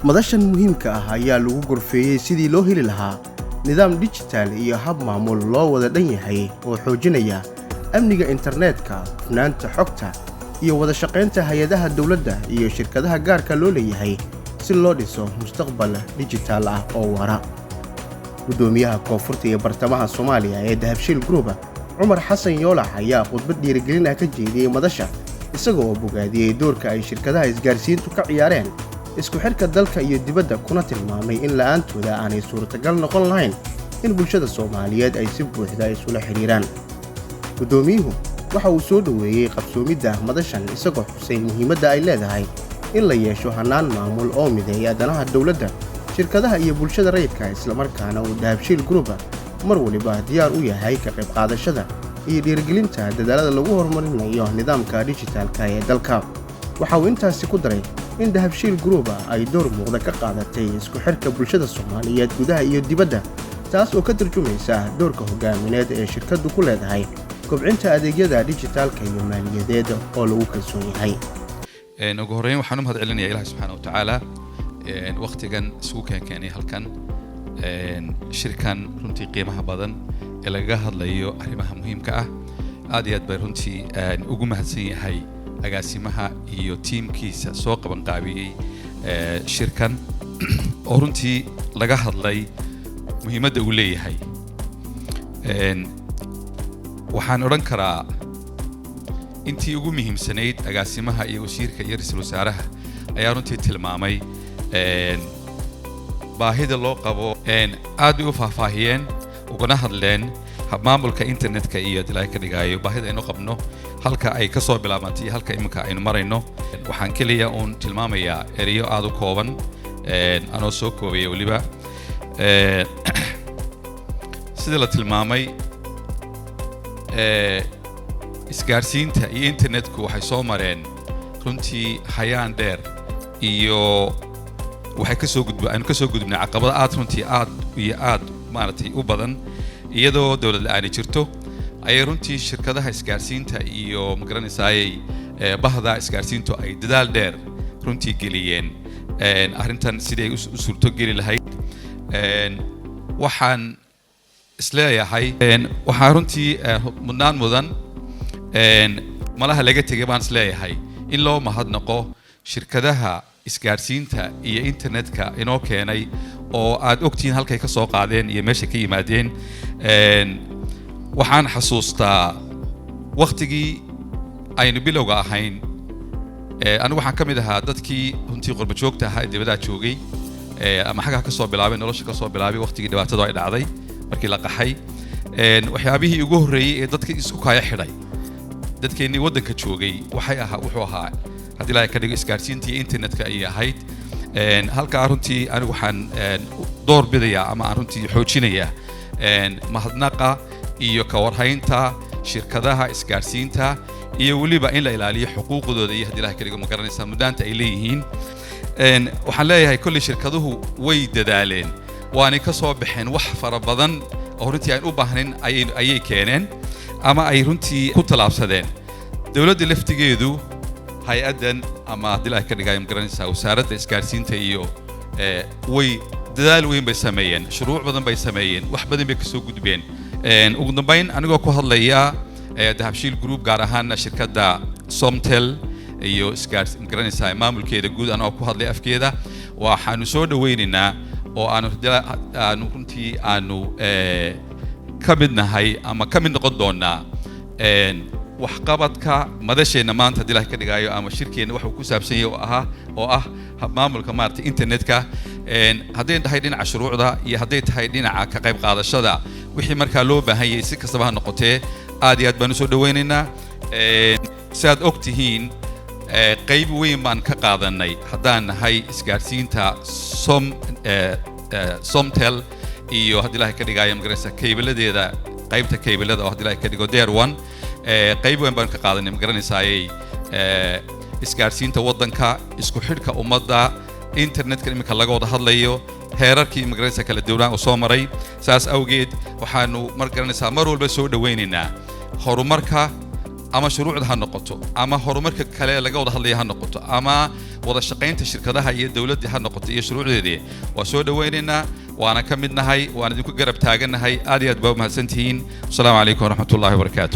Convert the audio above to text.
madashan muhiimka ah ayaa lagu gorfeeyey sidii loo heli lahaa nidaam digital iyo hab maamul loo wada dhan yahay oo xoojinaya amniga internetka, hufnaanta xogta iyo wada shaqaynta hay'adaha dawladda iyo shirkadaha gaarka loo leeyahay si loo dhiso mustaqbal digital ah oo waara. Gudoomiyaha Koonfurta iyo Bartamaha Soomaaliya ee Dahabshiil Group, Cumar Xasan Yoolax ayaa khudbad dhiirigelin ah ka jeediyey madasha, isagoo bogaadiyey doorka ay shirkadaha isgaarsiintu ka ciyaareen isku xirka dalka iyo dibadda, kuna tilmaamay in la'aantooda aanay suurtagal noqon lahayn in bulshada Soomaaliyeed ay si buuxda isula xiriiraan. Gudoomiyuhu waxa uu soo dhaweeyey qabsoomidda madashan, isagoo xusay muhiimadda ay leedahay in la yeesho hannaan maamul oo mideeya danaha dawladda, shirkadaha iyo bulshada rayidka, isla markaana uu Dahabshiil Group mar waliba diyaar u yahay ka qayb qaadashada iyo dhiirigelinta dadaalada lagu horumarinayo nidaamka digitalka ee dalka. Waxa uu intaasi ku daray in Dahabshiil Group ay door muuqda ka qaadatay isku xirka bulshada Soomaaliyeed gudaha iyo dibadda, taas oo ka tarjumaysa doorka hogaamineed ee shirkadu ku leedahay kobcinta adeegyada digitalka iyo maaliyadeed oo lagu kalsoon yahay. ugu horeyn waxaan u mahadcelinayaa Ilaahay subxaanahu wa ta'aala waqtigan isugu keenay halkan shirkan runtii qiimaha badan ee laga hadlayo arrimaha muhiimka ah. aad iyo aad bay runtii ugu mahadsan yahay agaasimaha iyo tiimkiisa soo qaban qaabiyey shirkan oo runtii laga hadlay muhiimadda uu leeyahay. waxaan odhan karaa intii ugu muhiimsanayd agaasimaha iyo wasiirka iyo ra'iisul wasaaraha ayaa runtii tilmaamay baahida loo qabo aad u faahfaahiyeen ugana hadleen maamulka internetka iyo dilay ka dhigayo baahida aynu qabno halka ay ka soo bilaabantay halka iminka aynu marayno. waxaan kaliya uun tilmaamayaa erayo aad u kooban anoo soo koobaya waliba sida la tilmaamay isgaarsiinta iyo internetku waxay soo mareen runtii hayaan dheer iyo waxay ka soo gudbnay caqabado aad runtii aad maaragtay u badan. iyadoo dawlad la'aan jirto ayay runtii shirkadaha isgaarsiinta iyo magaranaysaayay bahda isgaarsiintu ay dadaal dheer runtii geliyeen arrintan sidii ay u suurto geli lahayd. waxaan isleeyahay waxaa runtii mudnaan mudan malaha laga tegay baan isleeyahay in loo mahadnaqo shirkadaha isgaarsiinta iyo internetka inoo keenay oo aad ogtiin halkay ka soo qaadeen iyo meesha ka yimaadeen. waxaan xasuustaa waqtigii aynu bilowga ahayn anigu waxaan ka mid ahaa dadkii runtii qurba joogta ahaa ee dibadda joogay ama xagga ka soo bilaabay nolosha ka soo bilaabay waqtigii dhibaatadu ay dhacday markii la qaxay. waxyaabihii ugu horreeyay ee dadka isku kaya xidhay dadkeennii waddanka joogay wuxuu ahaa haddii ilaahay ka dhigo isgaarsiinta iyo internetka ayay ahayd. halkaa runtii anigu waxaan door bidayaa ama aan runtii xoojinayaa mahadnaqa iyo ka warhaynta shirkadaha isgaarsiinta iyo weliba in la ilaaliyo xuquuqdooda iyo haddii ilaahay ka dhigo ma garanaysaa muddaanta ay leeyihiin. waxaan leeyahay kolley shirkaduhu way dadaaleen waanay ka soo baxeen wax fara badan oo runtii aan u baahnayn ayay keeneen ama ay runtii ku talaabsadeen. dawladda laftigeedu hay-addan ama haddii ilaahay ka dhigayo ma garanaysaa wasaaradda isgaarsiinta iyo way dadaal weyn bay sameeyeen, shuruuc badan bay sameeyeen, wax badan bay ka soo gudbeen. ugu dambayn anigoo ku hadlaya Dahabshiil Group gaar ahaan shirkadda Somtel iyo ma garanaysaa maamulkeeda guud anoo ku hadlay afkeeda, waxaanu soo dhaweynaynaa oo aanu runtii aanu ka mid nahay ama ka mid noqon doonaa waxqabadka madasheenna maanta haddii ilaahay ka dhigayo ama shirkeenna waxa uu ku saabsan yahay oo ah maamulka maaragtay internetka. hadday tahay dhinaca shuruucda iyo hadday tahay dhinaca ka qayb qaadashada wixii markaa loo baahan yahay si kastaba ha noqotee aad iyo aad baan u soo dhaweynaynaa. sidaad og tihiin qayb weyn baan ka qaadanay haddaan nahay isgaarsiinta Somtel iyo haddii ilaahay ka dhigayo ma garanaysaa kaybaladeeda qaybta kaybalada oo haddii ilaahay ka dhigo Dare One qayb weyn baan ka qaadanay ma garanaysaayay isgaarsiinta waddanka, isku xidhka ummadda, internetka iminka laga wada hadlayo, heerarkii ma garanaysaa kala duwanaan uu soo maray. saas awgeed waxaanu ma garanaysaa mar walba soo dhaweynaynaa horumarka ama shuruucda ha noqoto ama horumarka kale laga wada hadlaya ha noqoto ama wada shaqaynta shirkadaha iyo dawladda ha noqoto iyo shuruucdeedii waa soo dhaweynaynaa waana ka midnahay waan idinku garab taaganahay aad iyo aad baa u mahadsantihiin. Assalaamu calaykum waraxmatullaahi wabarakaatuh.